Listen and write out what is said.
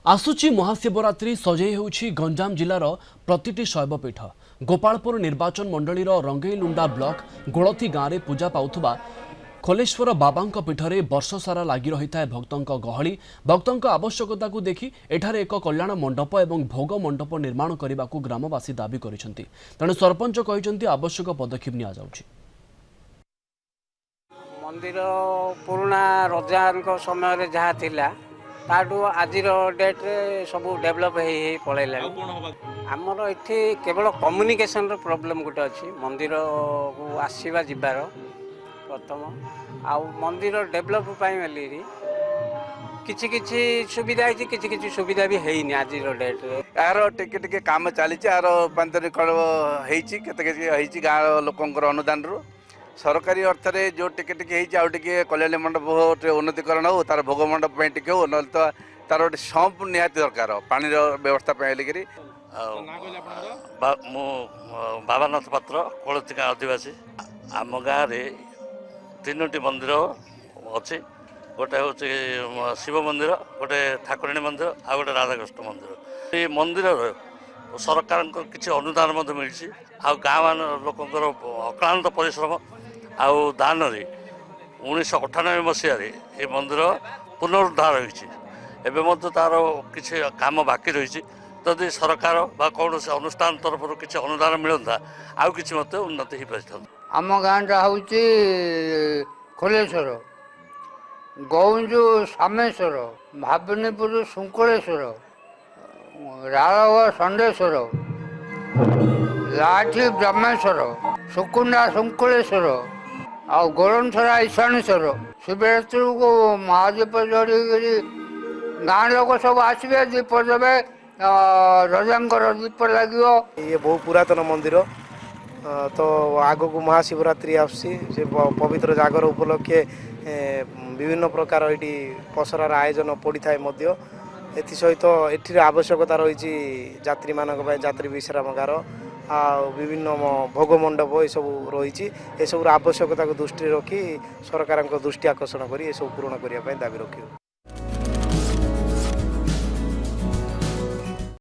आसुची महाशिवरात्रि सजई होउछि गंजाम जिलार प्रतिटी शैवपीठ। गोपालपुर निर्वाचन मंडलीर रंगईलुंडा ब्लॉक गोलथी गाँव में पूजा पाउथुबा खोलेश्वर बाबांक पीठरे वर्ष सारा लगी रही है भक्तों गहली। भक्तों आवश्यकता को देखि एठारे एक कल्याण मंडप और भोग मंडप निर्माण करने को ग्रामवासी दाबी करिसेंति। तेणु सरपंच कहिसेंति आवश्यक पदक्षेप निया जाउछि। मंदिर पुराना रजा समय जहाँ थिला ताठू आज डेट रे सब डेभलप हो पलैला। आमर ये केवल कम्युनिकेशन प्रॉब्लम गोटे अच्छी मंदिर को आसवा जीवार प्रथम आउ मंदिर डेभलप बोली किछि किछि सुविधा है किछि किछि सुविधा भी है आज डेट रे यार टिके काम चली यार पांच होती गाँव लोकर अनुदान रू सरकारी अर्थ में जो टिके कल्याण मंडप हो उन्नतीकरण हो तार भोग मंडप टे हो ना तो तार गोटे सम्प निहाती दरकार पानी व्यवस्था लगे। बाबानाथ पात्र कोलती गाँव आदिवासी आम गाँव में तीनोटी मंदिर अच्छी गोटे हूँ शिव मंदिर गोटे ठाकुराणी मंदिर आ गए राधाकृष्ण मंदिर। ये मंदिर सरकार किसी अनुदान मिली गाँव लोकर अक्लांत परिश्रम आउ दान 1998 मसीह ये मंदिर पुनरुद्धार होती तार किसी काम बाकी रही जदि सरकार बा कौन से अनुष्ठान तरफ किसी अनुदान मिलता आउ कि उन्नति हो पारि। आम गाँटा हूँ खोलेश्वर गौंजु सामेश्वर भावनीपुर शुंकलेश्वर रालव षंडेश्वर लाठी ब्रह्मेश्वर सुकुंडा शुंकलेश्वर आ गोरनसरा ईशानेश्वर शिवरात्रि को महादीप जोड़ी गाँव लोग सब आसबे दीप देवे रजांकर दीप लगे। ये बहुत पुरातन मंदिर तो आग को महाशिवरात्रि आसी पवित्र जागर उपलक्षे विभिन्न प्रकार ये पसरार आयोजन पड़ी थाए एसत ये आवश्यकता रही यात्री मानक यात्री विश्राम गार आ विभिन्न भोग मंडप ये सब रही आवश्यकता को दृष्टि रखी सरकार दृष्टि आकर्षण कर पूरण करने दाबी रखी।